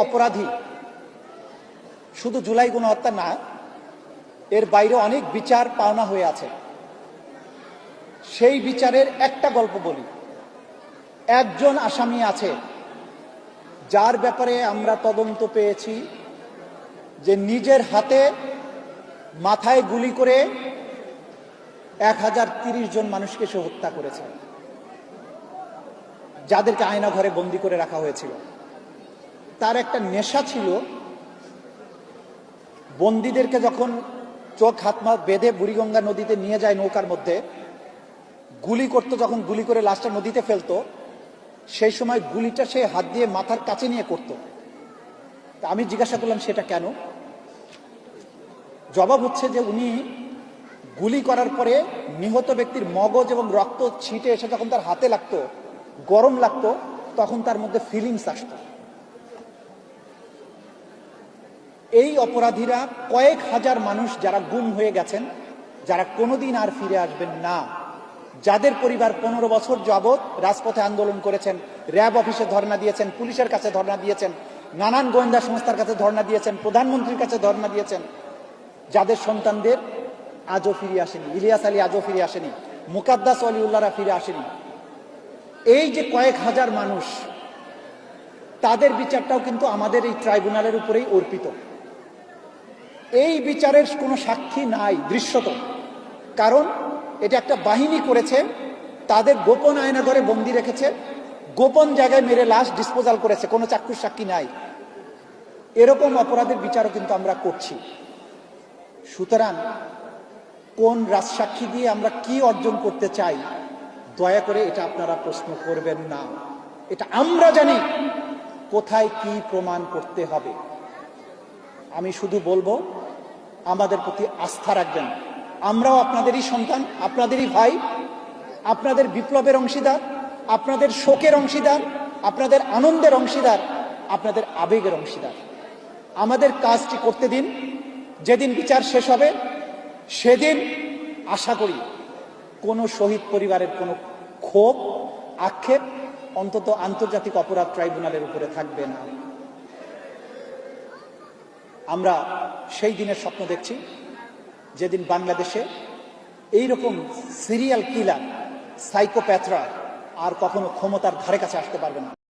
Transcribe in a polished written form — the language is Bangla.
অপরাধী শুধু জুলাই গণহত্যা না, এর বাইরে অনেক বিচার পাওনা হয়ে আছে। সেই বিচারের একটা গল্প বলি। একজন আসামি আছে যার ব্যাপারে আমরা তদন্ত পেয়েছি যে নিজের হাতে মাথায় গুলি করে 1030 জন মানুষকে সে হত্যা করেছে, যাদেরকে আয়না ঘরে বন্দি করে রাখা হয়েছিল। তার একটা নেশা ছিল, বন্দীদেরকে যখন চোখ হাত পা বেঁধে বুড়িগঙ্গা নদীতে নিয়ে যায় নৌকার মধ্যে, গুলি করতো, যখন গুলি করে লাশটা নদীতে ফেলতো, সেই সময় গুলিটা সে হাত দিয়ে মাথার কাছে নিয়ে করত। আমি জিজ্ঞাসা করলাম সেটা কেন? জবাব হচ্ছে যে উনি গুলি করার পরে নিহত ব্যক্তির মগজ এবং রক্ত ছিটে এসে যখন তার হাতে লাগতো, গরম লাগতো, তখন তার মধ্যে ফিলিংস আসতো। এই অপরাধীরা কয়েক হাজার মানুষ যারা গুম হয়ে গেছেন, যারা কোনোদিন আর ফিরে আসবেন না, যাদের পরিবার 15 বছর যাবৎ রাজপথে আন্দোলন করেছেন, র্যাব অফিসে ধর্ণা দিয়েছেন, পুলিশের কাছে ধর্ণা দিয়েছেন, নানান গোয়েন্দা সংস্থার কাছে ধর্ণা দিয়েছেন, প্রধানমন্ত্রীর কাছে ধর্ণা দিয়েছেন, যাদের সন্তানদের আজও ফিরে আসেনি, ইলিয়াস আলী আজও ফিরে আসেনি, মুকাদ্দাস ওয়ালিউল্লাহরা ফিরে আসেনি। এই যে কয়েক হাজার মানুষ, তাদের বিচারটাও কিন্তু আমাদের এই ট্রাইব্যুনালের উপরেই অর্পিত। এই বিচারের কোনো সাক্ষী নাই দৃশ্যত, কারণ এটা একটা বাহিনী করেছে, তাদের গোপন আয়নাঘরে বন্দি রেখেছে, গোপন জায়গায় মেরে লাশ ডিসপোজাল করেছে, কোনো চাক্ষুষ সাক্ষী নাই। এরকম অপরাধের বিচারও কিন্তু আমরা করছি। সুতরাং কোন রাজসাক্ষী দিয়ে আমরা কি অর্জন করতে চাই, দয়া করে এটা আপনারা প্রশ্ন করবেন না। এটা আমরা জানি কোথায় কি প্রমাণ করতে হবে। আমি শুধু বলবো, আমাদের প্রতি আস্থা রাখবেন। আমরাও আপনাদেরই সন্তান, আপনাদেরই ভাই, আপনাদের বিপ্লবের অংশীদার, আপনাদের শোকের অংশীদার, আপনাদের আনন্দের অংশীদার, আপনাদের আবেগের অংশীদার। আমাদের কাজটি করতে দিন। যেদিন বিচার শেষ হবে সেদিন আশা করি কোনো শহীদ পরিবারের কোনো ক্ষোভ, আক্ষেপ অন্তত আন্তর্জাতিক অপরাধ ট্রাইব্যুনালের উপরে থাকবে না। আমরা সেই দিনের স্বপ্ন দেখছি যেদিন বাংলাদেশে এইরকম সিরিয়াল কিলার, সাইকোপ্যাথরা আর কখনো ক্ষমতার ধারে কাছে আসতে পারবে না।